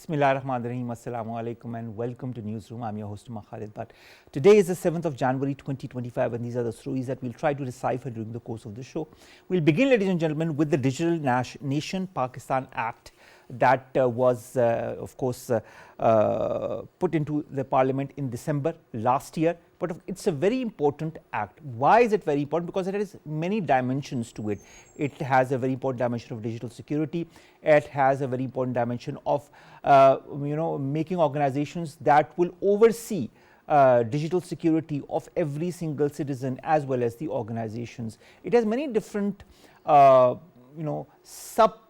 Bismillahirrahmanirrahim. Assalamu alaikum and welcome to Newsroom. I'm your host Omar Khalid. But today is the 7th of January 2025 and these are the stories that we'll try to decipher during the course of the show. We'll begin, ladies and gentlemen, with the Digitalization Pakistan Act that was of course put into the parliament in December last year. But it's a very important act. Why is it very important? Because it has many dimensions to it. It has a very important dimension of digital security. It has a very important dimension of making organizations that will oversee digital security of every single citizen as well as the organizations. It has many different sub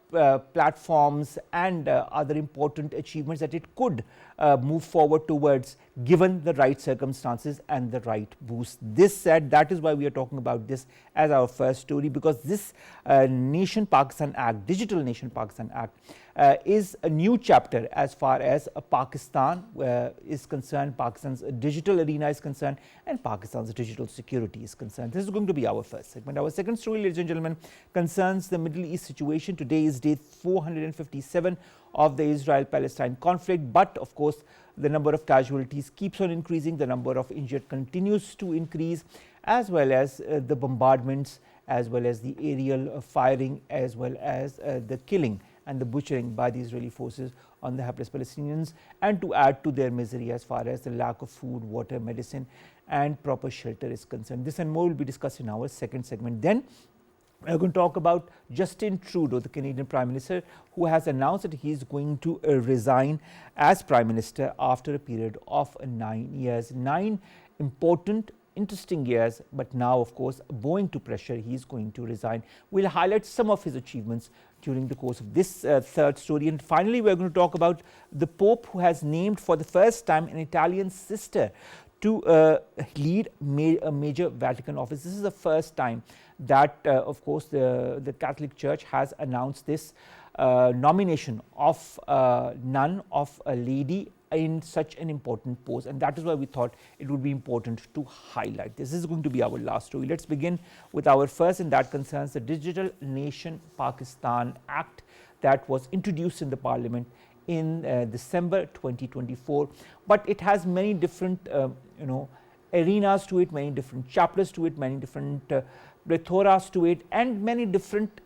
platforms and other important achievements that it could move forward towards, given the right circumstances and the right boost. This said, that is why we are talking about this as our first story, because this Nation Pakistan Act, Digital Nation Pakistan Act, is a new chapter as far as Pakistan is concerned, Pakistan's digital arena is concerned, and Pakistan's digital security is concerned. This is going to be our first segment. Our second story, ladies and gentlemen, concerns the Middle East situation. Today is day 457 of the Israel-Palestine conflict, but of course the number of casualties keeps on increasing, the number of injured continues to increase, as well as the bombardments, as well as the aerial firing, as well as the killing and the butchering by the Israeli forces on the hapless Palestinians, and to add to their misery as far as the lack of food, water, medicine and proper shelter is concerned. This and more will be discussed in our second segment. Then we are going to talk about Justin Trudeau, the Canadian Prime Minister, who has announced that he is going to resign as Prime Minister after a period of 9 years. 9 important, interesting years, but now of course bowing to pressure, he is going to resign. We'll highlight some of his achievements during the course of this third story. And finally, we are going to talk about the Pope, who has named for the first time an Italian sister to lead a major Vatican office. This is the first time that of course the Catholic Church has announced this nomination of none of a lady in such an important post, and that is why we thought it would be important to highlight this. This is going to be our last story. Let's begin with our first, and that concerns the Digital Nation Pakistan Act that was introduced in the parliament in December 2024, but it has many different arenas to it, many different chapters to it, many different plethoras to it, and many different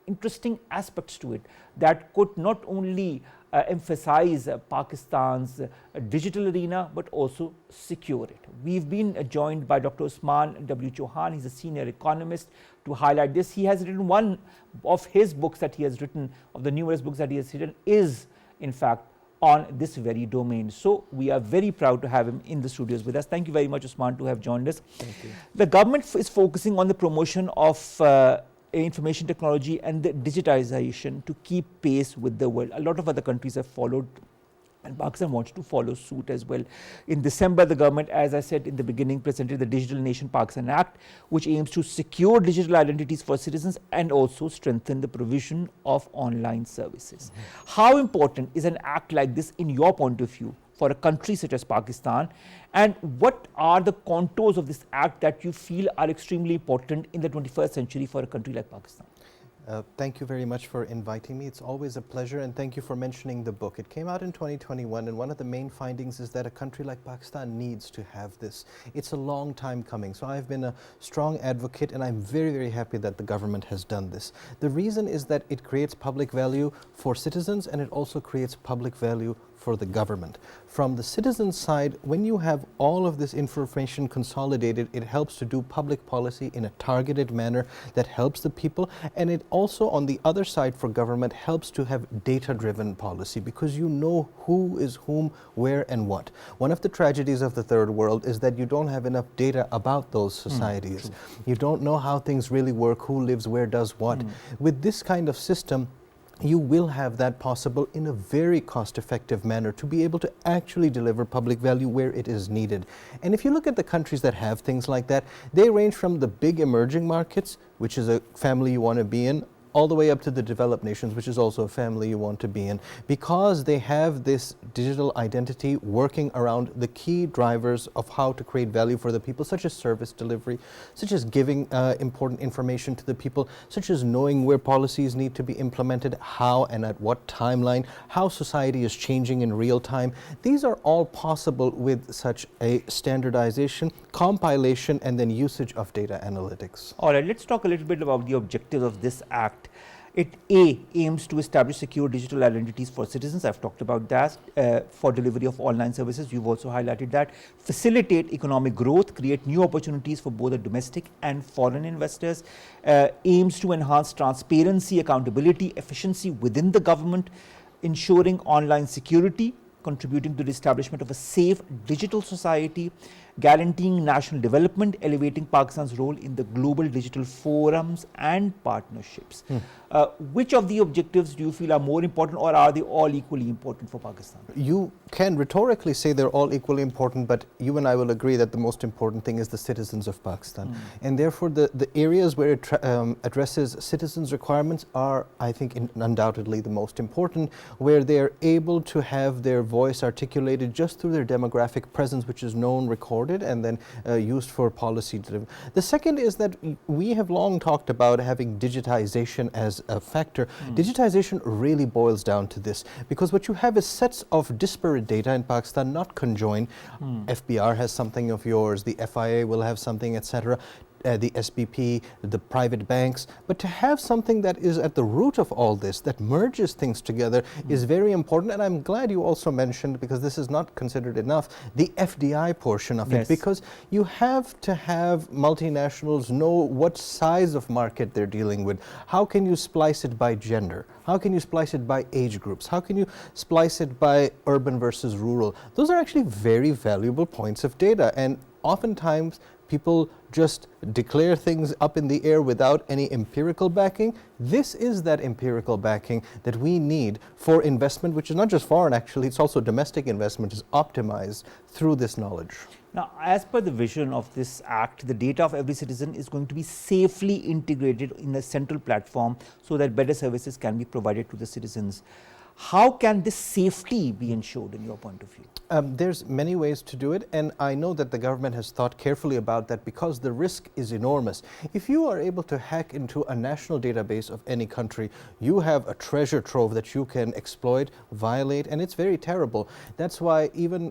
interesting aspects to it that could not only emphasize Pakistan's digital arena but also secure it. We've been joined by Dr. Usman W. Chohan. He's a senior economist to highlight this. He has written one of his books that he has written, of the numerous books that he has written, is in fact on this very domain. So we are very proud to have him in the studios with us. Thank you very much, Usman, to have joined us. Thank you. The government is focusing on the promotion of information technology and the digitization to keep pace with the world. A lot of other countries have followed, and Pakistan wants to follow suit as well. In December, the government, as I said in the beginning, presented the Digital Nation Pakistan Act, which aims to secure digital identities for citizens and also strengthen the provision of online services. How important is an act like this in your point of view for a country such as Pakistan, and what are the contours of this act that you feel are extremely important in the 21st century for a country like Pakistan? Thank you very much for inviting me. It's always a pleasure, and thank you for mentioning the book. It came out in 2021, and one of the main findings is that a country like Pakistan needs to have this. It's a long time coming, so I've been a strong advocate, and I'm very, very happy that the government has done this. The reason is that it creates public value for citizens, and it also creates public value for the government. From the citizen side, when you have all of this information consolidated, it helps to do public policy in a targeted manner that helps the people, and it also, on the other side for government, helps to have data-driven policy, because you know who is whom, where and what. One of the tragedies of the third world is that you don't have enough data about those societies. You don't know how things really work, who lives where, does what. With this kind of system, you will have that possible in a very cost-effective manner to be able to actually deliver public value where it is needed. And if you look at the countries that have things like that, they range from the big emerging markets, which is a family you want to be in, all the way up to the developed nations, which is also a family you want to be in, because they have this digital identity working around the key drivers of how to create value for the people, such as service delivery, such as giving important information to the people, such as knowing where policies need to be implemented, how and at what timeline, how society is changing in real time. These are all possible with such a standardization, compilation, and then usage of data analytics. All right, let's talk a little bit about the objectives of this act. It aims to establish secure digital identities for citizens. I've talked about that. For delivery of online services, you've also highlighted that. Facilitate economic growth, create new opportunities for both the domestic and foreign investors. Aims to enhance transparency, accountability, efficiency within the government, ensuring online security, contributing to the establishment of a safe digital society, guaranteeing national development, elevating Pakistan's role in the global digital forums and partnerships. Which of the objectives do you feel are more important, or are they all equally important for Pakistan? You can rhetorically say they're all equally important, but you and I will agree that the most important thing is the citizens of Pakistan. And therefore, the areas where it addresses citizens' requirements are, I think, undoubtedly the most important, where they're able to have their voice articulated just through their demographic presence, which is known, recorded, and then used for policy delivery. The second is that we have long talked about having digitization as a factor. Digitization really boils down to this, because what you have is sets of disparate data in Pakistan, not conjoined. FBR has something of yours, the FIA will have something, etc. The SBP, the private banks, but to have something that is at the root of all this, that merges things together, is very important. And I'm glad you also mentioned, because this is not considered enough, the FDI portion of it, because you have to have multinationals know what size of market they're dealing with. How can you splice it by gender? How can you splice it by age groups? How can you splice it by urban versus rural? Those are actually very valuable points of data, and oftentimes people just declare things up in the air without any empirical backing. This is that empirical backing that we need for investment, which is not just foreign, actually, it's also domestic investment is optimized through this knowledge. Now, as per the vision of this act, the data of every citizen is going to be safely integrated in a central platform so that better services can be provided to the citizens. How can this safety be ensured in your point of view? There's many ways to do it, and I know that the government has thought carefully about that, because the risk is enormous. If you are able to hack into a national database of any country, you have a treasure trove that you can exploit, violate, and it's very terrible. That's why even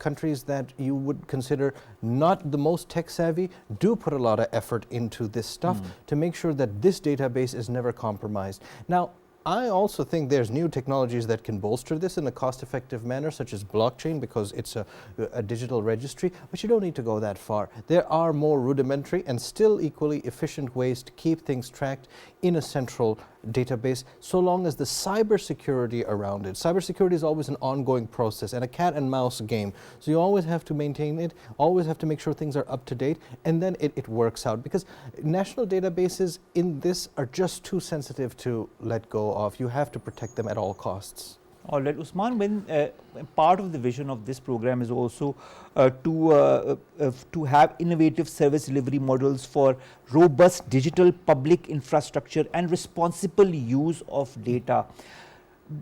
countries that you would consider not the most tech savvy do put a lot of effort into this stuff to make sure that this database is never compromised. Now, I also think there's new technologies that can bolster this in a cost-effective manner, such as blockchain, because it's a digital registry, but you don't need to go that far. There are more rudimentary and still equally efficient ways to keep things tracked in a central database, so long as the cybersecurity around it. Cybersecurity is always an ongoing process and a cat and mouse game. So you always have to maintain it, always have to make sure things are up to date, and then it works out. Because national databases in this are just too sensitive to let go of. You have to protect them at all costs. All right, Usman, when part of the vision of this program is also to have innovative service delivery models for robust digital public infrastructure and responsible use of data.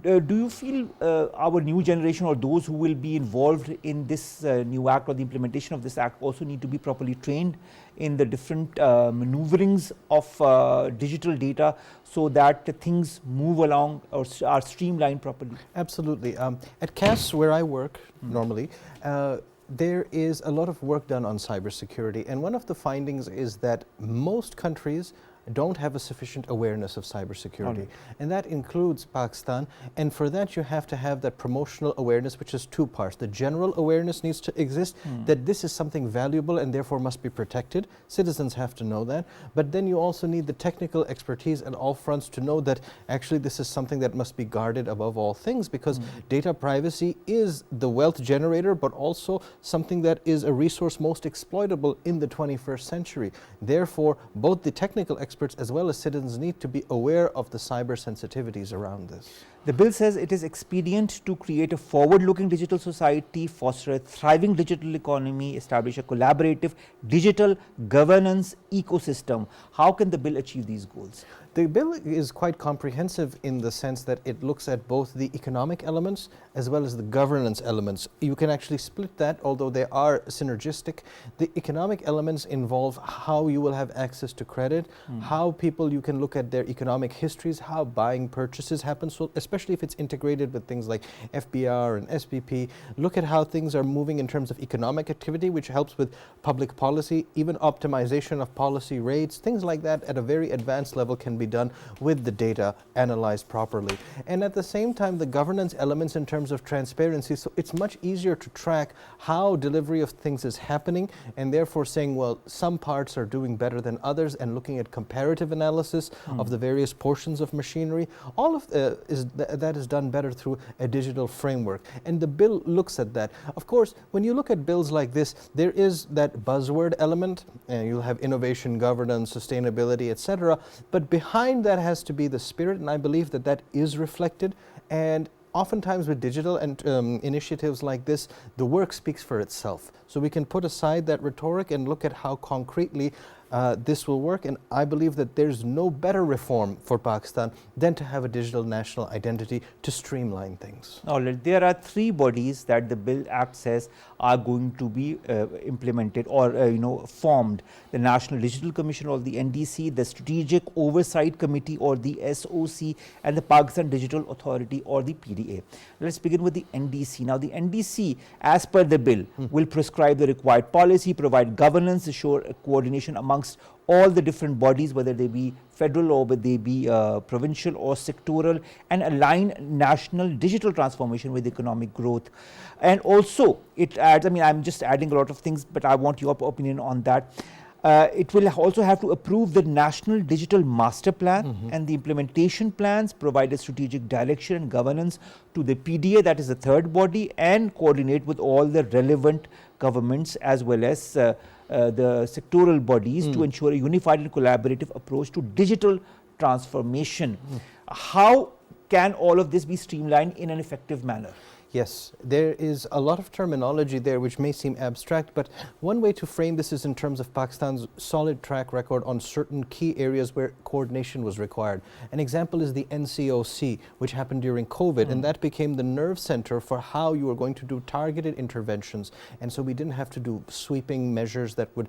Do you feel our new generation, or those who will be involved in this new act or the implementation of this act, also need to be properly trained in the different maneuverings of digital data, so that things move along or are streamlined properly? Absolutely. At CAS, where I work normally, there is a lot of work done on cybersecurity, and one of the findings is that most countries don't have a sufficient awareness of cybersecurity, and that includes Pakistan. And for that, you have to have that promotional awareness, which is two parts. The general awareness needs to exist that this is something valuable and therefore must be protected. Citizens have to know that. But then you also need the technical expertise at all fronts to know that actually this is something that must be guarded above all things, because data privacy is the wealth generator, but also something that is a resource most exploitable in the 21st century. Therefore, both the technical experts as well as citizens need to be aware of the cyber sensitivities around this. The bill says it is expedient to create a forward-looking digital society, foster a thriving digital economy, establish a collaborative digital governance ecosystem. How can the bill achieve these goals? The bill is quite comprehensive in the sense that it looks at both the economic elements as well as the governance elements. You can actually split that, although they are synergistic. The economic elements involve how you will have access to credit, how people, you can look at their economic histories, how buying purchases happen, so especially if it's integrated with things like FBR and SPP. Look at how things are moving in terms of economic activity, which helps with public policy, even optimization of policy rates, things like that at a very advanced level can be done with the data analyzed properly. And at the same time, the governance elements in terms of transparency, so it's much easier to track how delivery of things is happening, and therefore saying, well, some parts are doing better than others, and looking at comparative analysis of the various portions of machinery. All of that is done better through a digital framework, and the bill looks at that. Of course, when you look at bills like this, there is that buzzword element, and you'll have innovation, governance, sustainability, etc. But behind that has to be the spirit, and I believe that that is reflected. And oftentimes with digital and initiatives like this, the work speaks for itself. So we can put aside that rhetoric and look at how concretely this will work, and I believe that there's no better reform for Pakistan than to have a digital national identity to streamline things. All right, there are three bodies that the Bill Act says are going to be implemented or formed: the National Digital Commission or the NDC, the Strategic Oversight Committee or the SOC, and the Pakistan Digital Authority or the PDA. Let's begin with the NDC. Now, the NDC, as per the bill, will prescribe the required policy, provide governance, assure coordination amongst all the different bodies, whether they be federal or whether they be provincial or sectoral, and align national digital transformation with economic growth. And also it adds, I mean, I'm just adding a lot of things, but I want your opinion on that. It will also have to approve the National Digital Master Plan and the implementation plans, provide a strategic direction and governance to the PDA, that is the third body, and coordinate with all the relevant governments as well as the sectoral bodies to ensure a unified and collaborative approach to digital transformation. How can all of this be streamlined in an effective manner? Yes, there is a lot of terminology there which may seem abstract, but one way to frame this is in terms of Pakistan's solid track record on certain key areas where coordination was required. An example is the NCOC, which happened during COVID, and that became the nerve center for how you were going to do targeted interventions. And so we didn't have to do sweeping measures that would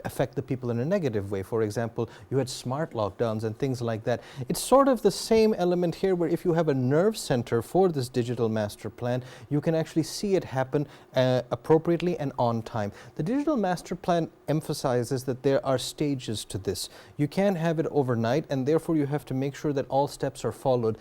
affect the people in a negative way. For example, you had smart lockdowns and things like that. It's sort of the same element here, where if you have a nerve center for this digital master plan, you can actually see it happen appropriately and on time. The digital master plan emphasizes that there are stages to this. You can't have it overnight, and therefore you have to make sure that all steps are followed.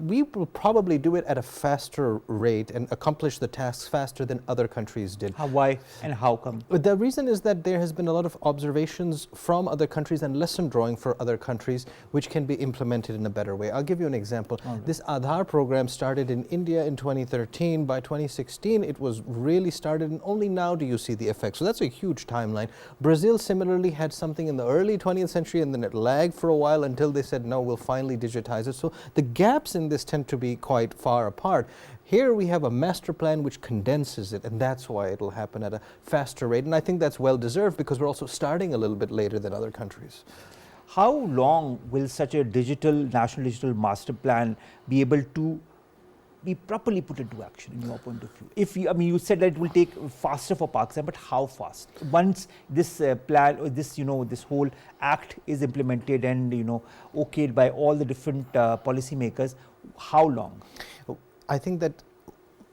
We will probably do it at a faster rate and accomplish the tasks faster than other countries did. Why and how come? The reason is that there has been a lot of observations from other countries and lesson drawing for other countries which can be implemented in a better way. I'll give you an example. This Aadhaar program started in India in 2013. By 2016 it was really started, and only now do you see the effect. So that's a huge timeline. Brazil similarly had something in the early 20th century, and then it lagged for a while until they said, no, we'll finally digitize it. So the gaps in this tend to be quite far apart. Here we have a master plan which condenses it, and that's why it'll happen at a faster rate. And I think that's well deserved, because we're also starting a little bit later than other countries. How long will such a national digital master plan be able to be properly put into action in your point of view? If you, I mean, you said that it will take faster for Pakistan, but how fast? Once this plan or this, this whole act is implemented and, okayed by all the different policymakers, how long? I think that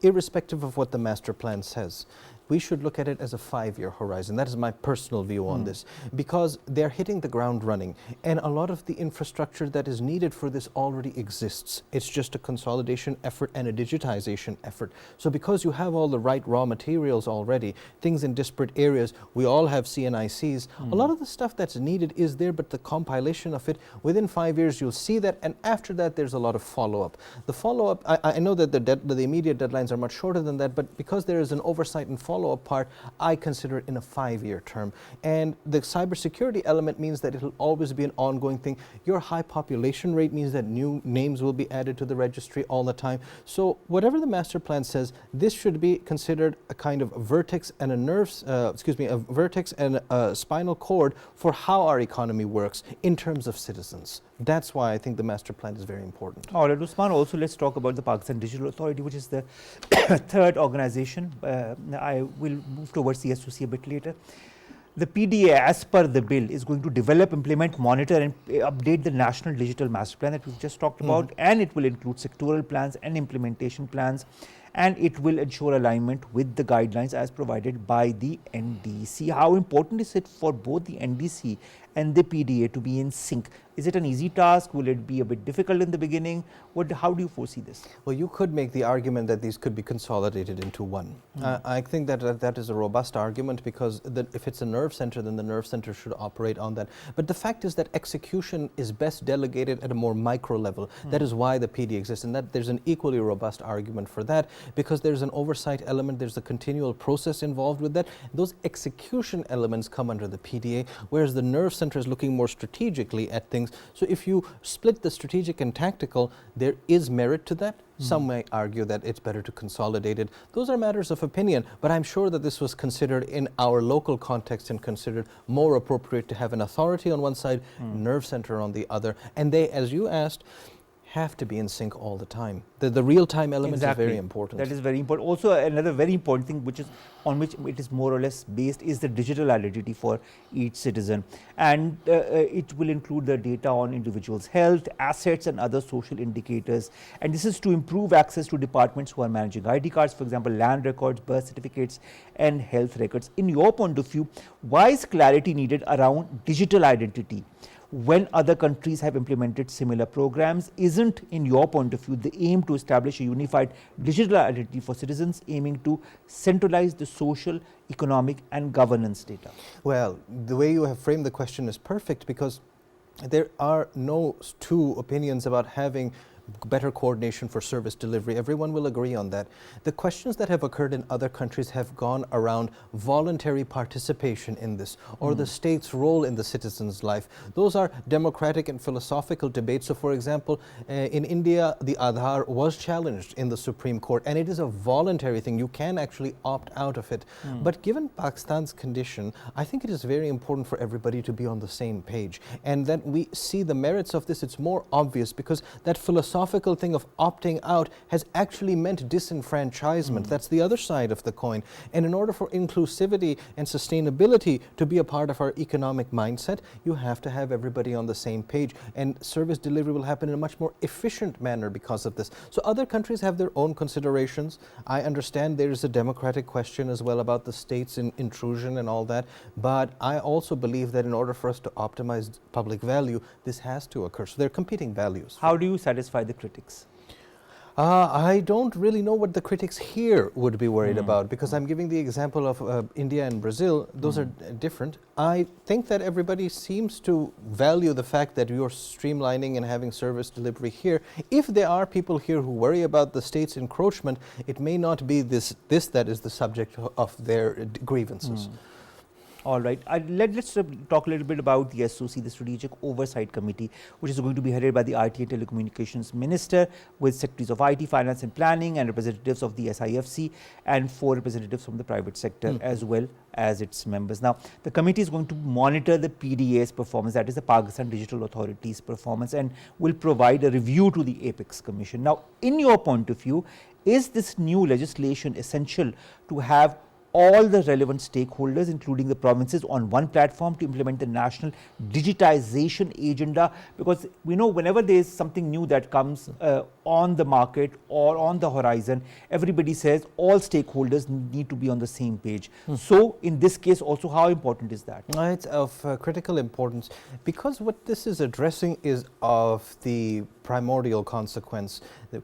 irrespective of what the master plan says, we should look at it as a 5-year horizon. That is my personal view on this, because they're hitting the ground running, and a lot of the infrastructure that is needed for this already exists. It's just a consolidation effort and a digitization effort. So because you have all the right raw materials already, things in disparate areas, we all have CNICs, a lot of the stuff that's needed is there, but the compilation of it, within 5 years you'll see that, and after that there's a lot of follow-up. The follow-up, I know that the immediate deadlines are much shorter than that, but because there is an oversight and follow-up follow apart, I consider it in a 5-year term. And the cybersecurity element means that it will always be an ongoing thing. Your high population rate means that new names will be added to the registry all the time. So whatever the master plan says, this should be considered a kind of vertex and a vertex and a spinal cord for how our economy works in terms of citizens. That's why I think the master plan is very important. All right, Usman, also let's talk about the Pakistan Digital Authority, which is the third organization. I will move towards the SOC a bit later. The PDA, as per the bill, is going to develop, implement, monitor and update the National Digital Master Plan that we've just talked about, and it will include sectoral plans and implementation plans, and it will ensure alignment with the guidelines as provided by the NDC. How important is it for both the NDC and the PDA to be in sync? Is it an easy task? Will it be a bit difficult in the beginning? How do you foresee this? Well, you could make the argument that these could be consolidated into one. I think that is a robust argument, because if it's a nerve center, then the nerve center should operate on that. But the fact is that execution is best delegated at a more micro level. That is why the PD exists, and that there's an equally robust argument for that, because there's an oversight element, there's a continual process involved with that. Those execution elements come under the PDA, whereas the nerve center is looking more strategically at things. So if you split the strategic and tactical, there is merit to that. Some may argue that it's better to consolidate it. Those are matters of opinion, but I'm sure that this was considered in our local context and considered more appropriate to have an authority on one side, nerve center on the other, and they, as you asked, have to be in sync all the time. The real-time element is very important. That is very important. Also, another very important thing on which it is more or less based is the digital identity for each citizen, and it will include the data on individuals' health, assets and other social indicators, and this is to improve access to departments who are managing ID cards, for example land records, birth certificates and health records. In your point of view, why is clarity needed around digital identity when other countries have implemented similar programs? Isn't, in your point of view, the aim to establish a unified digital identity for citizens, aiming to centralize the social, economic and governance data? Well, the way you have framed the question is perfect, because there are no two opinions about having better coordination for service delivery. Everyone will agree on that. The questions that have occurred in other countries have gone around voluntary participation in this, or the state's role in the citizen's life. Those are democratic and philosophical debates. So for example, in India, the Aadhaar was challenged in the Supreme Court, and it is a voluntary thing. You can actually opt out of it. But given Pakistan's condition, I think it is very important for everybody to be on the same page, and that we see the merits of this. It's more obvious, because that philosophical thing of opting out has actually meant disenfranchisement. That's the other side of the coin. And in order for inclusivity and sustainability to be a part of our economic mindset, you have to have everybody on the same page, and service delivery will happen in a much more efficient manner because of this. So other countries have their own considerations. I understand there is a democratic question as well about the state's intrusion and all that, but I also believe that in order for us to optimize public value, this has to occur. So they're competing values. How do you satisfy the critics? I don't really know what the critics here would be worried about, because I'm giving the example of India and Brazil. Those are different. I think that everybody seems to value the fact that you're streamlining and having service delivery here. If there are people here who worry about the state's encroachment, it may not be this that is the subject of their grievances. All right, let's talk a little bit about the SOC, the Strategic Oversight Committee, which is going to be headed by the IT and Telecommunications Minister, with secretaries of IT, Finance and Planning, and representatives of the SIFC, and 4 representatives from the private sector as well as its members. Now, the committee is going to monitor the PDA's performance, that is the Pakistan Digital Authority's performance, and will provide a review to the Apex Commission. Now, in your point of view, is this new legislation essential to have all the relevant stakeholders, including the provinces, on one platform to implement the national digitization agenda? Because we know whenever there is something new that comes on the market or on the horizon, everybody says all stakeholders need to be on the same page. So in this case also, how important is that? It's of critical importance, because what this is addressing is of the primordial consequence.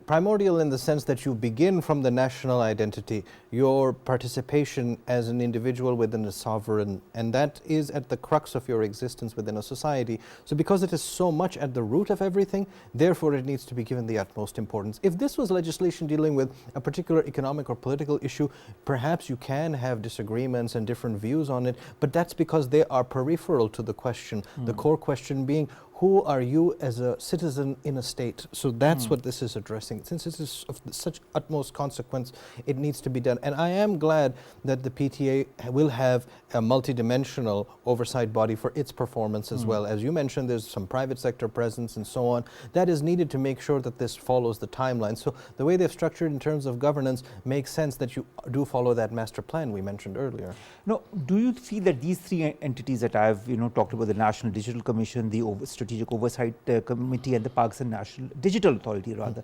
Primordial in the sense that you begin from the national identity, your participation as an individual within a sovereign, and that is at the crux of your existence within a society. So because it is so much at the root of everything, therefore it needs to be given the utmost importance. If this was legislation dealing with a particular economic or political issue, perhaps you can have disagreements and different views on it, but that's because they are peripheral to the question. The core question being, who are you as a citizen in a state? So that's what this is addressing. Since it is of such utmost consequence, it needs to be done. And I am glad that the PTA will have a multidimensional oversight body for its performance as well. As you mentioned, there's some private sector presence and so on. That is needed to make sure that this follows the timeline. So the way they've structured in terms of governance makes sense that you do follow that master plan we mentioned earlier. Now, do you feel that these three entities that I've talked about, the National Digital Commission, the Strategic Oversight Committee, and the Pakistan National Digital Authority, rather,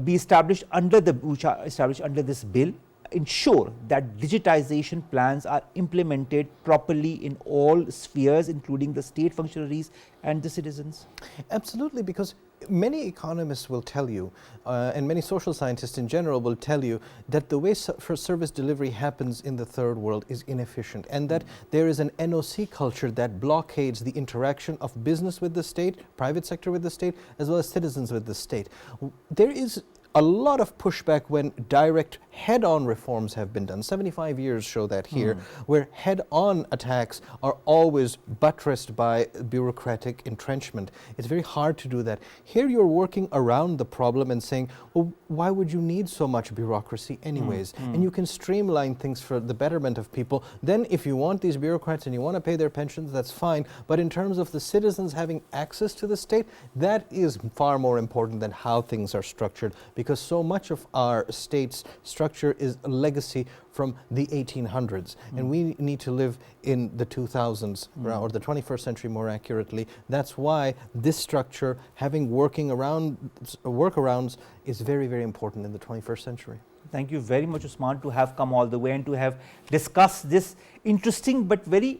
be established under this bill, ensure that digitization plans are implemented properly in all spheres, including the state functionaries and the citizens? Absolutely, because many economists will tell you, and many social scientists in general will tell you, that the way for service delivery happens in the third world is inefficient, and that there is an NOC culture that blockades the interaction of business with the state, private sector with the state, as well as citizens with the state. There is a lot of pushback when direct head-on reforms have been done. 75 years show that here, where head-on attacks are always buttressed by bureaucratic entrenchment. It's very hard to do that. Here you're working around the problem and saying, well, why would you need so much bureaucracy anyways? And you can streamline things for the betterment of people. Then if you want these bureaucrats and you want to pay their pensions, that's fine. But in terms of the citizens having access to the state, that is far more important than how things are structured, because so much of our state's structure is a legacy from the 1800s, and we need to live in the 2000s, or the 21st century more accurately. That's why this structure, having workarounds, is very, very important in the 21st century. Thank you very much, Usman, to have come all the way and to have discussed this interesting but very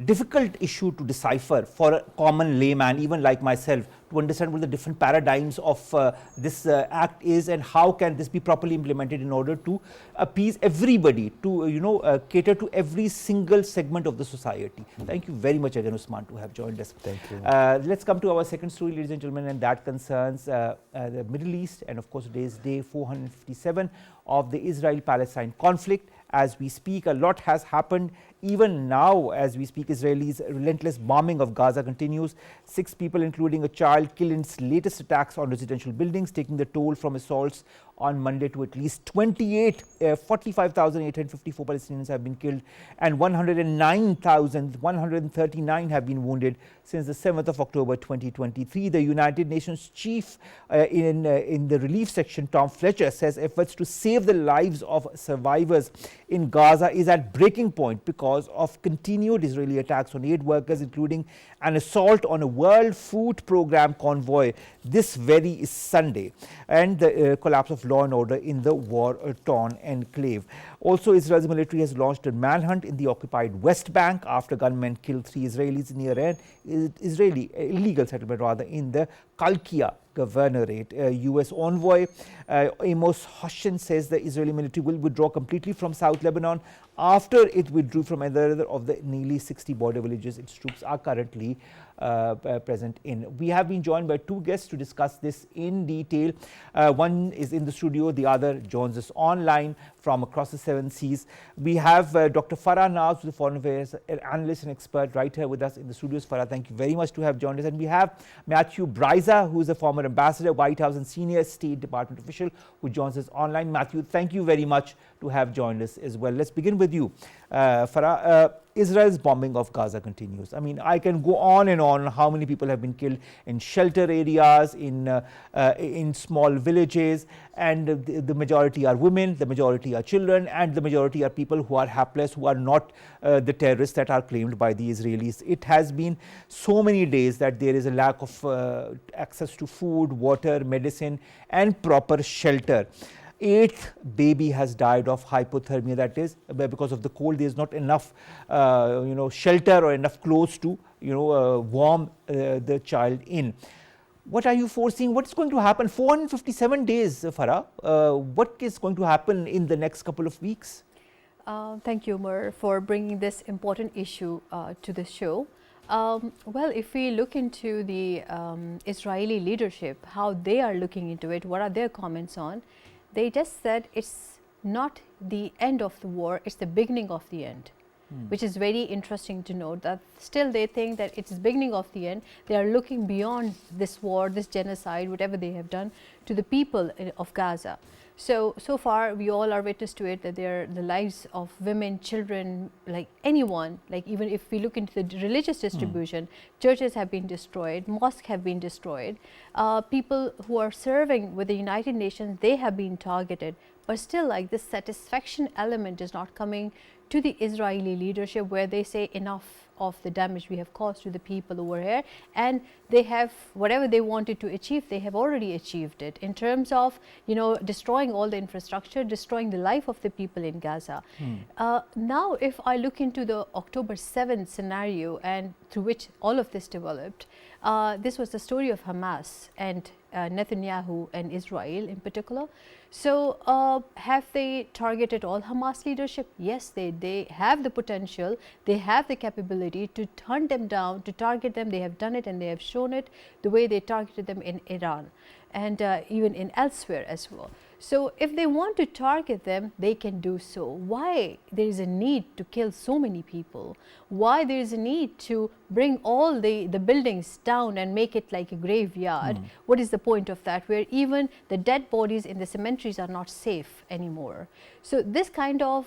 difficult issue to decipher for a common layman, even like myself, to understand what the different paradigms of this act is and how can this be properly implemented in order to appease everybody, to cater to every single segment of the society. Thank you very much again, Usman, to have joined us. Thank you. Let's come to our second story, ladies and gentlemen, and that concerns the Middle East, and of course today is day 457 of the Israel-Palestine conflict. As we speak, a lot has happened. Even now, as we speak, Israelis' relentless bombing of Gaza continues. 6 people, including a child, killed in its latest attacks on residential buildings, taking the toll from assaults on Monday to at least 45,854 Palestinians have been killed and 109,139 have been wounded since the 7th of October 2023. The United Nations chief in the relief section, Tom Fletcher, says efforts to save the lives of survivors in Gaza is at breaking point because of continued Israeli attacks on aid workers, including an assault on a World Food Programme convoy this very Sunday, and the collapse of law and order in the war-torn enclave. Also, Israel's military has launched a manhunt in the occupied West Bank after gunmen killed 3 Israelis near an Israeli illegal settlement, rather, in the Kalkia Governorate. U.S. envoy Amos Hochstein says the Israeli military will withdraw completely from South Lebanon after it withdrew from another of the nearly 60 border villages its troops are currently present in. We have been joined by 2 guests to discuss this in detail. One is in the studio, the other joins us online from across the 7 seas. We have Dr. Farah Naz, the foreign affairs analyst and expert, right here with us in the studios. Farah, thank you very much to have joined us. And we have Matthew Bryza, who is a former ambassador, White House, and senior State Department official, who joins us online. Matthew, thank you very much to have joined us as well. Let's begin with you. Farah, Israel's bombing of Gaza continues. I mean, I can go on and on how many people have been killed in shelter areas, in small villages, and the majority are women, the majority are children, and the majority are people who are hapless, who are not the terrorists that are claimed by the Israelis. It has been so many days that there is a lack of access to food, water, medicine, and proper shelter. 8th baby has died of hypothermia, that is because of the cold. There is not enough shelter or enough clothes to warm the child in. What are you foreseeing? What's going to happen? 457 days, Farah. What is going to happen in the next couple of weeks? Thank you, Omar, for bringing this important issue to the show. Well, if we look into the Israeli leadership, how they are looking into it, what are their comments on? They just said it's not the end of the war, it's the beginning of the end. Which is very interesting to note that still they think that it's the beginning of the end. They are looking beyond this war, this genocide, whatever they have done to the people of Gaza. So far we all are witness to it, that the lives of women, children, like anyone, like even if we look into the religious distribution, churches have been destroyed, mosques have been destroyed, people who are serving with the United Nations, they have been targeted. But still, like, this satisfaction element is not coming to the Israeli leadership, where they say enough of the damage we have caused to the people over here, and they have whatever they wanted to achieve, they have already achieved it in terms of, you know, destroying all the infrastructure, destroying the life of the people in Gaza. Now, if I look into the October 7th scenario and through which all of this developed, this was the story of Hamas and Netanyahu and Israel in particular. So have they targeted all Hamas leadership? Yes, they have the potential, they have the capability to hunt them down, to target them. They have done it, and they have shown it the way they targeted them in Iran and even in elsewhere as well. So if they want to target them, they can do so. Why there is a need to kill so many people? Why there is a need to bring all the buildings down and make it like a graveyard? What is the point of that, where even the dead bodies in the cemeteries are not safe anymore? So this kind of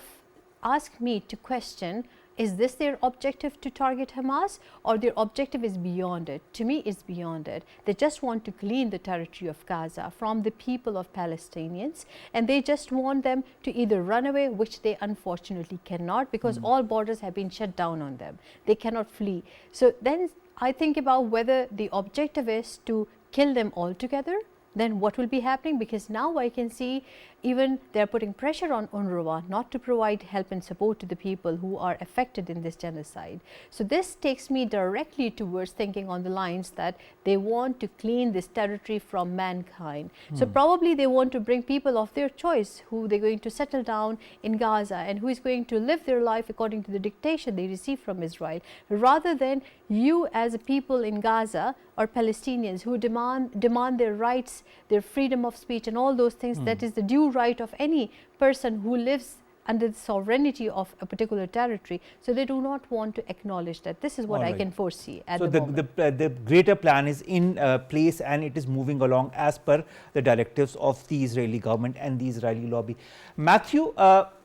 ask me to question, is this their objective, to target Hamas, or their objective is beyond it? To me, it's beyond it. They just want to clean the territory of Gaza from the people of Palestinians, and they just want them to either run away, which they unfortunately cannot, because all borders have been shut down on them. They cannot flee. So then I think about whether the objective is to kill them altogether, then what will be happening? Because now I can see even they are putting pressure on UNRWA not to provide help and support to the people who are affected in this genocide. So this takes me directly towards thinking on the lines that they want to clean this territory from mankind. So probably they want to bring people of their choice, who they're going to settle down in Gaza and who is going to live their life according to the dictation they receive from Israel, rather than you as a people in Gaza or Palestinians who demand their rights, their freedom of speech and all those things. That is the due right of any person who lives under the sovereignty of a particular territory. So they do not want to acknowledge that. This is what I can foresee at the moment. So the greater plan is in place, and it is moving along as per the directives of the Israeli government and the Israeli lobby. Matthew,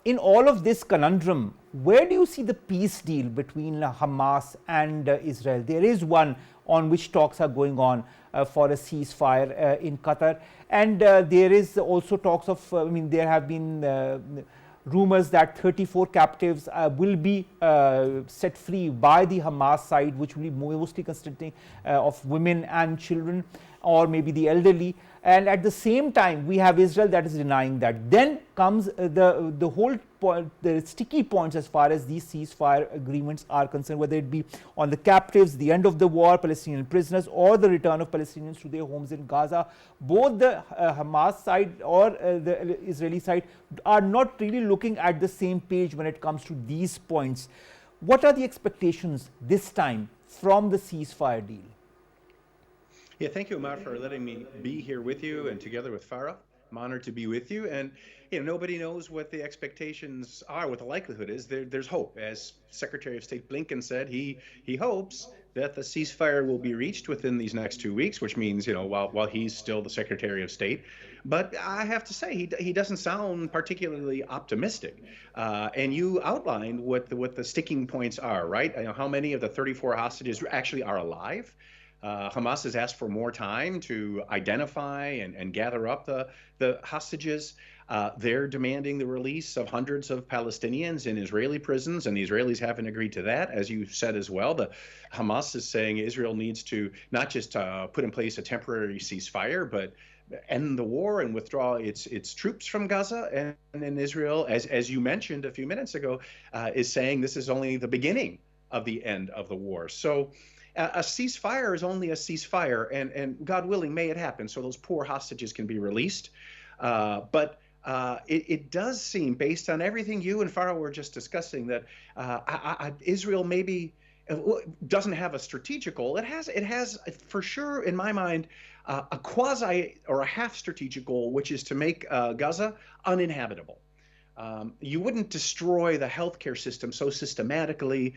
in all of this conundrum, where do you see the peace deal between Hamas and Israel? There is one on which talks are going on for a ceasefire in Qatar, and there is also talks of, there have been rumors that 34 captives will be set free by the Hamas side, which will be mostly consisting of women and children, or maybe the elderly. And at the same time, we have Israel that is denying that. Then comes the whole point, the sticky points as far as these ceasefire agreements are concerned, whether it be on the captives, the end of the war, Palestinian prisoners, or the return of Palestinians to their homes in Gaza. Both the Hamas side or the Israeli side are not really looking at the same page when it comes to these points. What are the expectations this time from the ceasefire deal? Yeah, thank you, Omar, for letting me be here with you and together with Farah. I'm honored to be with you. And nobody knows what the expectations are, what the likelihood is. There's hope. As Secretary of State Blinken said, he hopes that the ceasefire will be reached within these next 2 weeks, which means, while he's still the Secretary of State. But I have to say, he doesn't sound particularly optimistic. And you outlined what the sticking points are, right? How many of the 34 hostages actually are alive? Hamas has asked for more time to identify and gather up the hostages. They're demanding the release of hundreds of Palestinians in Israeli prisons, and the Israelis haven't agreed to that, as you said as well. The Hamas is saying Israel needs to not just put in place a temporary ceasefire, but end the war and withdraw its troops from Gaza. And then Israel, as you mentioned a few minutes ago, is saying this is only the beginning of the end of the war. So A ceasefire is only a ceasefire, and God willing, may it happen, so those poor hostages can be released. But it does seem, based on everything you and Farah were just discussing, that Israel maybe doesn't have a strategic goal. It has for sure, in my mind, a quasi or a half strategic goal, which is to make Gaza uninhabitable. You wouldn't destroy the healthcare system so systematically.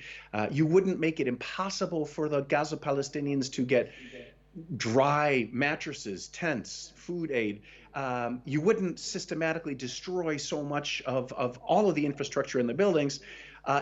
You wouldn't make it impossible for the Gaza Palestinians to get dry mattresses, tents, food aid. You wouldn't systematically destroy so much of all of the infrastructure in the buildings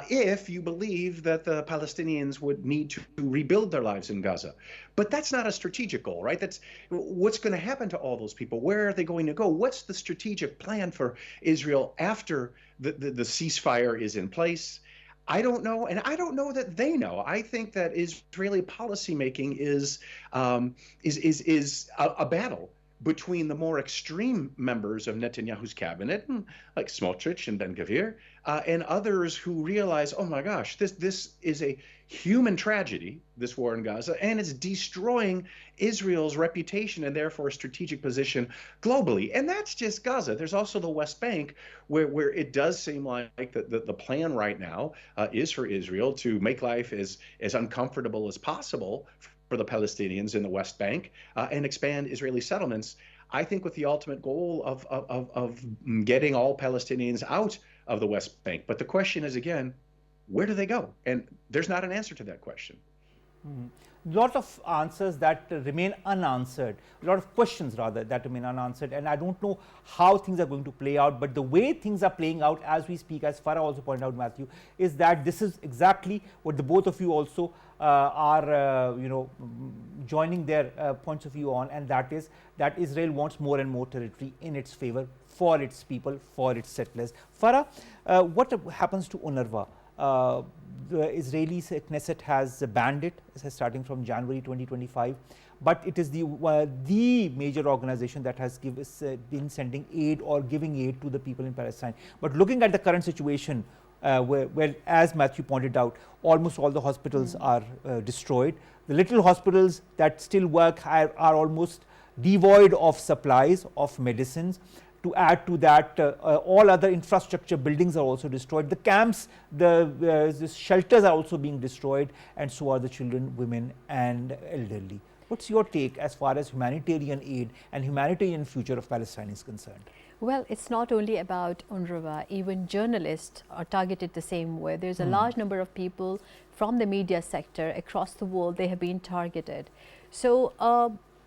if you believe that the Palestinians would need to rebuild their lives in Gaza. But that's not a strategic goal, right? That's what's going to happen to all those people. Where are they going to go? What's the strategic plan for Israel after the ceasefire is in place? I don't know, and I don't know that they know. I think that Israeli policymaking is a battle between the more extreme members of Netanyahu's cabinet, like Smotrich and Ben-Gvir, and others who realize, oh my gosh, this is a human tragedy, this war in Gaza, and it's destroying Israel's reputation and therefore strategic position globally. And that's just Gaza. There's also the West Bank, where it does seem like the plan right now is for Israel to make life as uncomfortable as possible for the Palestinians in the West Bank and expand Israeli settlements. I think with the ultimate goal of getting all Palestinians out of the West Bank. But the question is, again, where do they go? And there's not an answer to that question. Lot of answers that remain unanswered, a lot of questions rather that remain unanswered, and I don't know how things are going to play out, but the way things are playing out as we speak, as Farah also pointed out, Matthew, is that this is exactly what the both of you also are joining their points of view on, and that is that Israel wants more and more territory in its favor for its people, for its settlers. Farah, what happens to UNRWA? The Israeli Knesset has banned it starting from January 2025, but it is the major organization that has been sending aid or giving aid to the people in Palestine. But looking at the current situation, where, as Matthew pointed out, almost all the hospitals are destroyed. The little hospitals that still work are almost devoid of supplies, of medicines. To add to that, all other infrastructure buildings are also destroyed. The camps, the shelters are also being destroyed, and so are the children, women, and elderly. What's your take as far as humanitarian aid and humanitarian future of Palestine is concerned? Well, it's not only about UNRWA, even journalists are targeted the same way. There's a large number of people from the media sector across the world, they have been targeted. So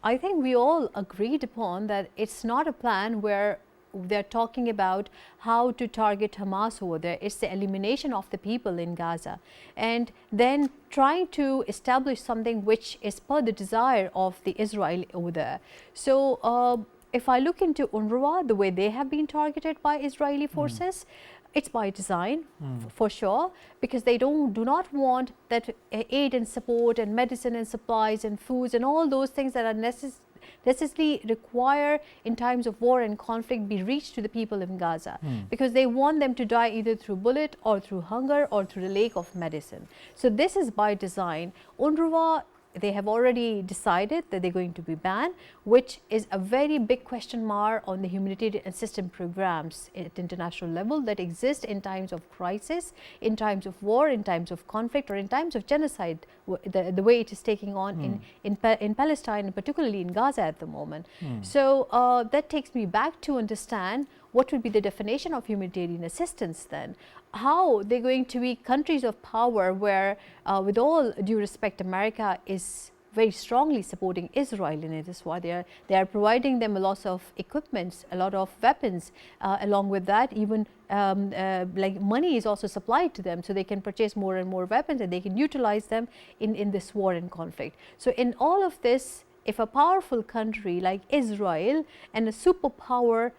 I think we all agreed upon that it's not a plan where they're talking about how to target Hamas over there. It's the elimination of the people in Gaza, and then trying to establish something which is per the desire of the Israel over there. So if I look into UNRWA, the way they have been targeted by Israeli forces, it's by design, for sure, because they do not want that aid and support and medicine and supplies and foods and all those things that are necessarily require in times of war and conflict be reached to the people in Gaza, because they want them to die either through bullet or through hunger or through the lack of medicine. So this is by design. UNRWA, they have already decided that they're going to be banned, which is a very big question mark on the humanitarian assistance programs at international level that exist in times of crisis, in times of war, in times of conflict, or in times of genocide, the way it is taking on in Palestine, and particularly in Gaza at the moment. So that takes me back to understand what would be the definition of humanitarian assistance then. How they're going to be countries of power where, with all due respect, America is very strongly supporting Israel in it. That's why they are providing them a lot of equipment, a lot of weapons. Along with that, even like money is also supplied to them, so they can purchase more and more weapons and they can utilize them in this war and conflict. So in all of this, if a powerful country like Israel and a superpower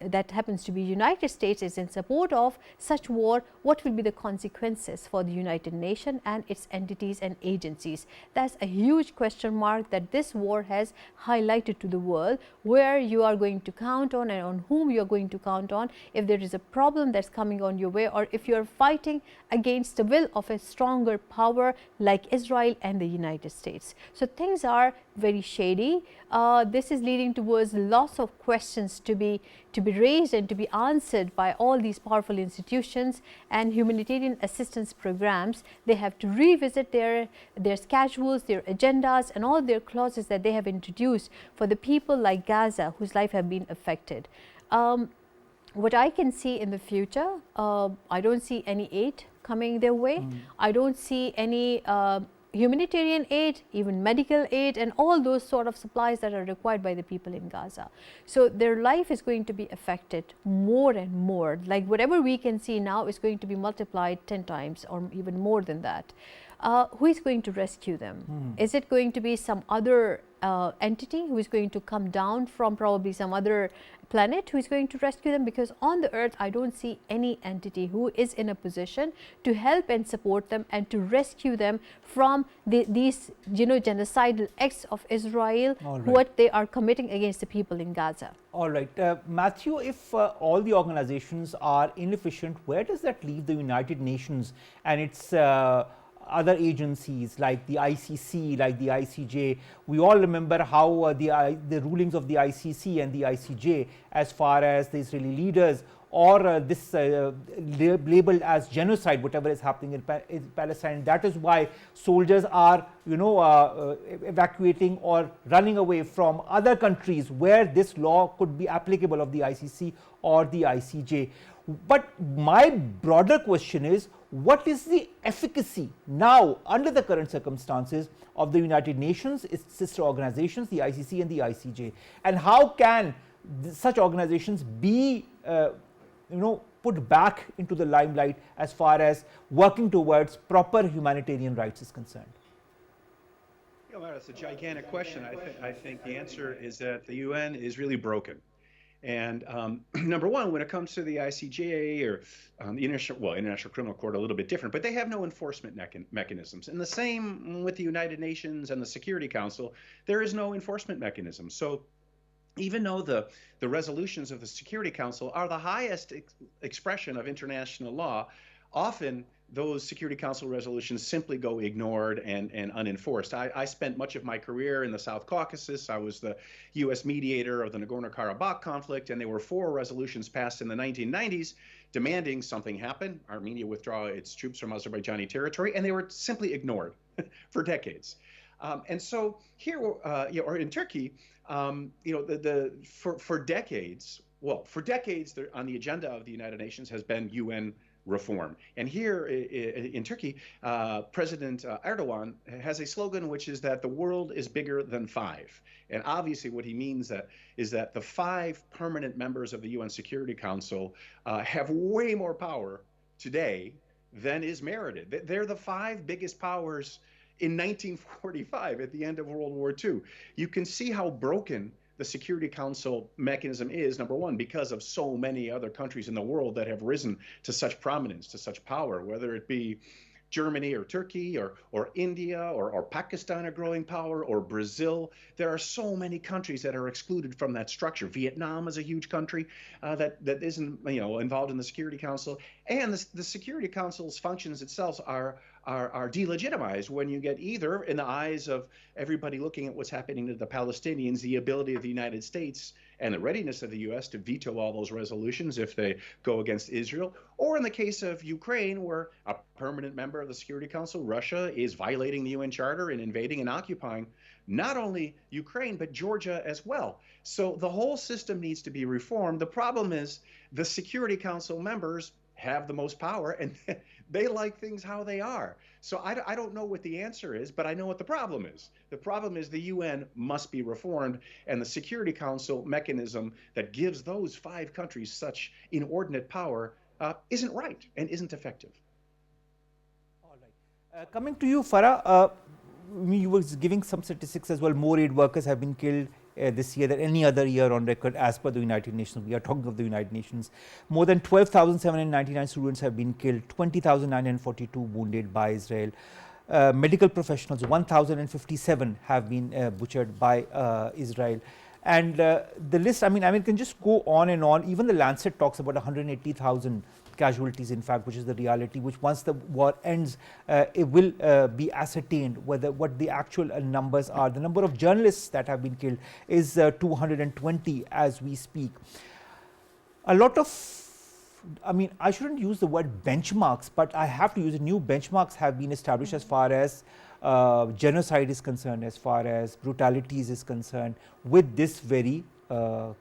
that happens to be United States is in support of such war, what will be the consequences for the United Nations and its entities and agencies? That's a huge question mark that this war has highlighted to the world, where you are going to count on and on whom you are going to count on if there is a problem that's coming on your way, or if you are fighting against the will of a stronger power like Israel and the United States. So things are very shady. This is leading towards lots of questions to be raised and to be answered by all these powerful institutions and humanitarian assistance programs. They have to revisit their schedules, their agendas, and all their clauses that they have introduced for the people like Gaza, whose life have been affected. What I can see in the future, I don't see any aid coming their way. I don't see any humanitarian aid, even medical aid, and all those sort of supplies that are required by the people in Gaza. So their life is going to be affected more and more. Like whatever we can see now is going to be multiplied 10 times or even more than that. Who is going to rescue them? Is it going to be some other entity who is going to come down from probably some other planet who is going to rescue them? Because on the earth I don't see any entity who is in a position to help and support them and to rescue them from these genocidal acts of Israel, what they are committing against the people in Gaza. All right, Matthew, if all the organizations are inefficient, where does that leave the United Nations and its other agencies like the ICC, like the ICJ? We all remember how the rulings of the ICC and the ICJ as far as the Israeli leaders or this labeled as genocide, whatever is happening in Palestine. That is why soldiers are, evacuating or running away from other countries where this law could be applicable of the ICC or the ICJ. But my broader question is, what is the efficacy now under the current circumstances of the United Nations, its sister organizations, the ICC and the ICJ, and how can such organizations be put back into the limelight as far as working towards proper humanitarian rights is concerned? That's a gigantic question. I think the answer is that the UN is really broken. And number one, when it comes to the ICJ or the International Criminal Court, a little bit different, but they have no enforcement mechanisms. And the same with the United Nations and the Security Council, there is no enforcement mechanism. So even though the resolutions of the Security Council are the highest expression of international law, often those Security Council resolutions simply go ignored and unenforced. I spent much of my career in the South Caucasus. I was the U.S. mediator of the Nagorno-Karabakh conflict, and there were 4 resolutions passed in the 1990s demanding something happen, Armenia withdraw its troops from Azerbaijani territory, and they were simply ignored for decades. And so here, or in Turkey, for decades, on the agenda of the United Nations has been UN reform. And here in Turkey, President Erdogan has a slogan which is that the world is bigger than 5. And obviously what he means is that the 5 permanent members of the UN Security Council have way more power today than is merited. They're the 5 biggest powers in 1945 at the end of World War II. You can see how broken the Security Council mechanism is, number one, because of so many other countries in the world that have risen to such prominence, to such power, whether it be Germany or Turkey or India or Pakistan, a growing power, or Brazil. There are so many countries that are excluded from that structure. Vietnam is a huge country that isn't involved in the Security Council, and the Security Council's functions itself are delegitimized when you get, either in the eyes of everybody looking at what's happening to the Palestinians, the ability of the United States and the readiness of the U.S. to veto all those resolutions if they go against Israel, or in the case of Ukraine, where a permanent member of the Security Council, Russia, is violating the UN Charter and invading and occupying not only Ukraine, but Georgia as well. So the whole system needs to be reformed. The problem is the Security Council members have the most power, and they like things how they are. So I don't know what the answer is, but I know what the problem is. The problem is the UN must be reformed, and the Security Council mechanism that gives those 5 countries such inordinate power isn't right and isn't effective. All right. Coming to you, Farah, you were giving some statistics as well. More aid workers have been killed this year than any other year on record as per the United Nations. We are talking of the United Nations. More than 12,799 students have been killed, 20,942 wounded by Israel. Medical professionals, 1,057 have been butchered by Israel. And the list, I mean, can just go on and on. Even the Lancet talks about 180,000 casualties, in fact, which is the reality, which once the war ends, it will be ascertained what the actual numbers are. The number of journalists that have been killed is 220 as we speak. A lot of, I shouldn't use the word benchmarks, but I have to use it. New benchmarks have been established as far as genocide is concerned, as far as brutalities is concerned, with this very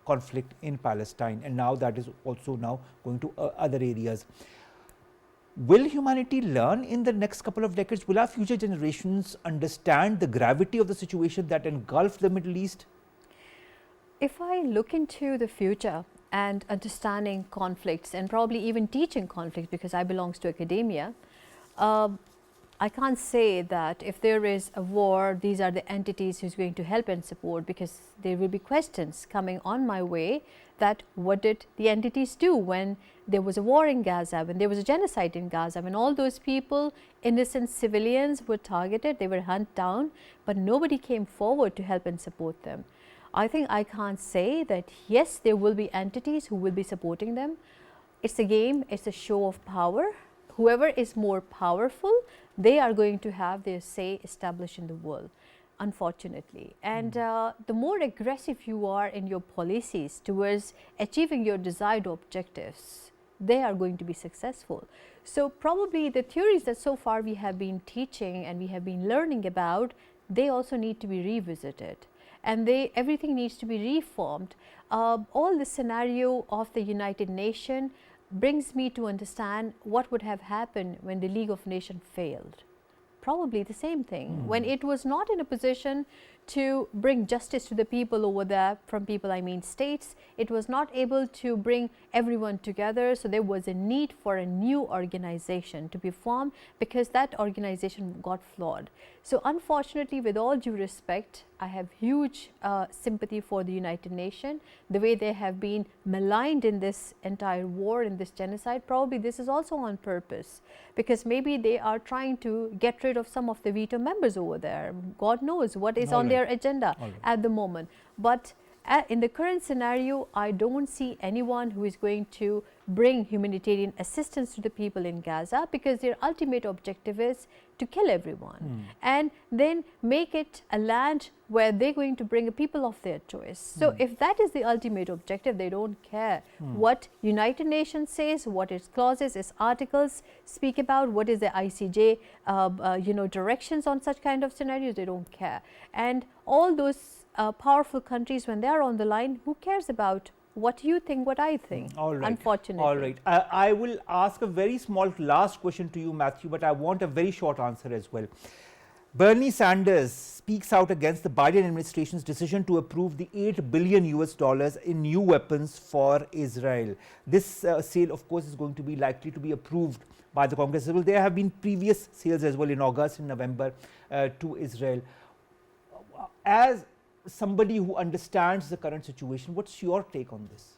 conflict in Palestine, and now that is also now going to other areas. Will humanity learn in the next couple of decades? Will our future generations understand the gravity of the situation that engulfed the Middle East? If I look into the future and understanding conflicts and probably even teaching conflicts, because I belong to academia, I can't say that if there is a war, these are the entities who's going to help and support, because there will be questions coming on my way that what did the entities do when there was a war in Gaza, when there was a genocide in Gaza, when all those people, innocent civilians, were targeted, they were hunted down, but nobody came forward to help and support them. I think I can't say that yes, there will be entities who will be supporting them. It's a game, it's a show of power. Whoever is more powerful, they are going to have their say established in the world, unfortunately. And the more aggressive you are in your policies towards achieving your desired objectives, they are going to be successful. So probably the theories that so far we have been teaching and we have been learning about, they also need to be revisited. And everything needs to be reformed. All the scenario of the United Nations brings me to understand what would have happened when the League of Nations failed. Probably the same thing. When it was not in a position to bring justice to the people over there, from people I mean states, it was not able to bring everyone together, so there was a need for a new organization to be formed because that organization got flawed. So unfortunately, with all due respect, I have huge sympathy for the United Nations, the way they have been maligned in this entire war, in this genocide. Probably this is also on purpose, because maybe they are trying to get rid of some of the veto members over there. God knows what is on their agenda at the moment. But in the current scenario, I don't see anyone who is going to bring humanitarian assistance to the people in Gaza, because their ultimate objective is to kill everyone and then make it a land where they're going to bring a people of their choice. So if that is the ultimate objective, they don't care what United Nations says, what its clauses, its articles speak about, what is the ICJ directions on such kind of scenarios. They don't care. And all those powerful countries, when they are on the line, who cares about what you think, what I think? All right. Unfortunately. All right. I will ask a very small last question to you, Matthew, but I want a very short answer as well. Bernie Sanders speaks out against the Biden administration's decision to approve the $8 billion in new weapons for Israel. This sale, of course, is going to be likely to be approved by the Congress. Well, there have been previous sales as well in August and November to Israel. As somebody who understands the current situation, what's your take on this?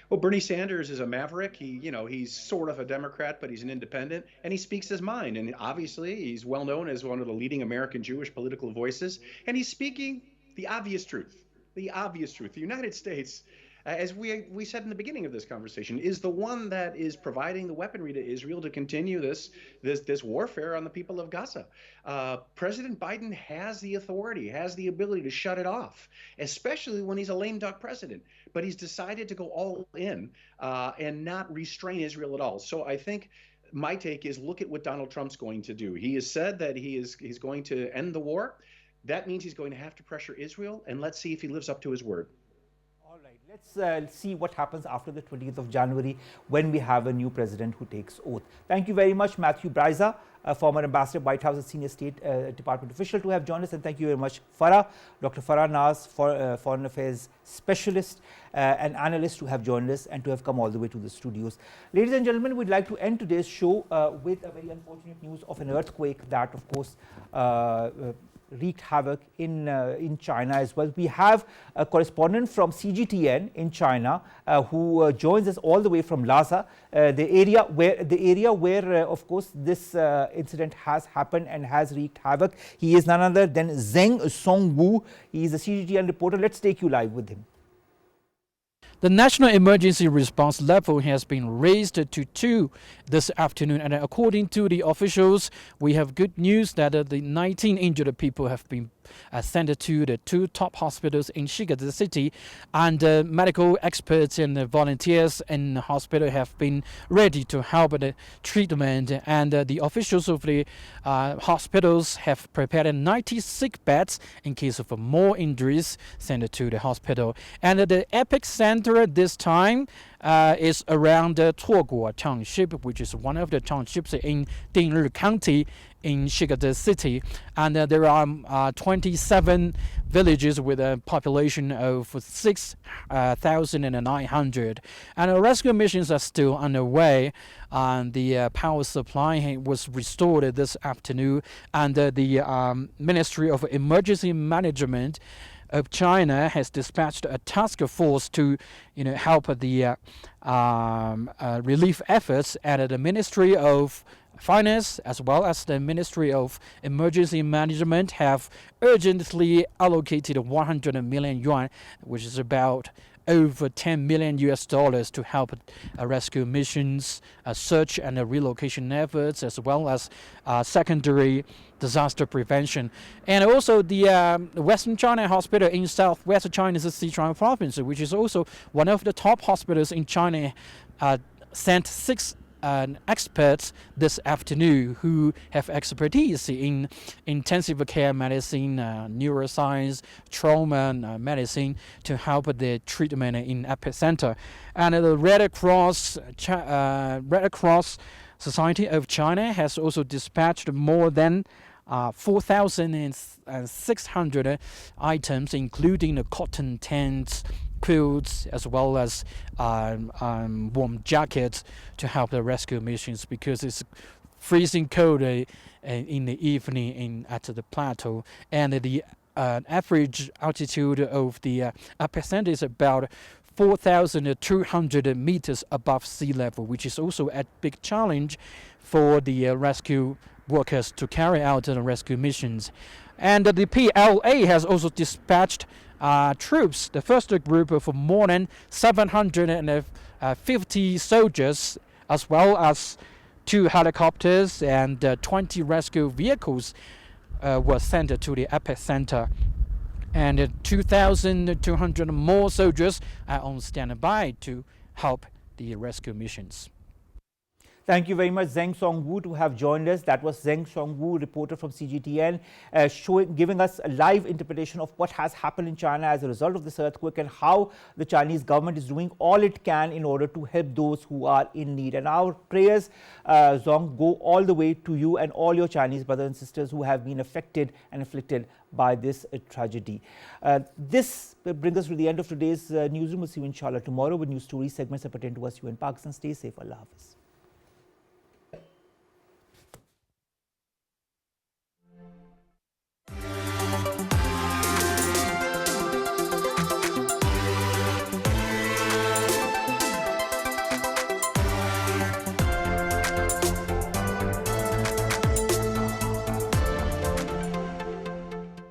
Well, Bernie Sanders is a maverick. He's sort of a Democrat, but he's an independent, and he speaks his mind. And obviously, he's well known as one of the leading American Jewish political voices. And he's speaking the obvious truth. The obvious truth. The United States, as we said in the beginning of this conversation, is the one that is providing the weaponry to Israel to continue this warfare on the people of Gaza. President Biden has the authority, has the ability to shut it off, especially when he's a lame duck president. But he's decided to go all in and not restrain Israel at all. So I think my take is, look at what Donald Trump's going to do. He has said that he's going to end the war. That means he's going to have to pressure Israel, and let's see if he lives up to his word. All right, let's see what happens after the 20th of January when we have a new president who takes oath. Thank you very much, Matthew Bryza, a former ambassador, White House and senior State Department official, to have joined us, and thank you very much, Farah, Dr. Farah Naz, foreign affairs specialist and analyst, to have joined us and to have come all the way to the studios. Ladies and gentlemen, we'd like to end today's show with a very unfortunate news of an earthquake that, of course, wreaked havoc in China as well. We have a correspondent from CGTN in China who joins us all the way from Lhasa, the area where of course this incident has happened and has wreaked havoc. He is none other than Zeng Songwu. He is a CGTN reporter. Let's take you live with him. The national emergency response level has been raised to 2 this afternoon, and according to the officials, we have good news that the 19 injured people have been sent to the 2 top hospitals in Shiga city, and medical experts and volunteers in the hospital have been ready to help the treatment, and the officials of the hospitals have prepared 90 sick beds in case of more injuries sent to the hospital. And the epicenter this time is around Tuoguo Township, which is one of the townships in Dingri County in Shiga city, and there are 27 villages with a population of 6,900, and rescue missions are still underway. And the power supply was restored this afternoon, and the Ministry of Emergency Management of China has dispatched a task force to help the relief efforts, and the Ministry of Finance as well as the Ministry of Emergency Management have urgently allocated 100 million yuan, which is about over $10 million to help rescue missions, search and relocation efforts, as well as secondary disaster prevention. And also the Western China Hospital in southwest China's Sichuan province, which is also one of the top hospitals in China, sent 6 experts this afternoon who have expertise in intensive care medicine, neuroscience, trauma medicine to help the treatment in epicenter. And the Red Cross Society of China has also dispatched more than 4,600 items, including the cotton tents, quilts, as well as warm jackets to help the rescue missions, because it's freezing cold in the evening at the plateau, and the average altitude of the epicenter is about 4,200 meters above sea level, which is also a big challenge for the rescue workers to carry out the rescue missions. And the PLA has also dispatched troops, the first group of more than 750 soldiers, as well as 2 helicopters and 20 rescue vehicles were sent to the epicenter. And 2,200 more soldiers are on standby to help the rescue missions. Thank you very much, Zeng Songwu, to have joined us. That was Zeng Songwu, reporter from CGTN, giving us a live interpretation of what has happened in China as a result of this earthquake, and how the Chinese government is doing all it can in order to help those who are in need. And our prayers, Zong, go all the way to you and all your Chinese brothers and sisters who have been affected and afflicted by this tragedy. This brings us to the end of today's newsroom. We'll see you inshallah tomorrow with news stories, segments that pertain to us, you in Pakistan. Stay safe. Allah Hafiz.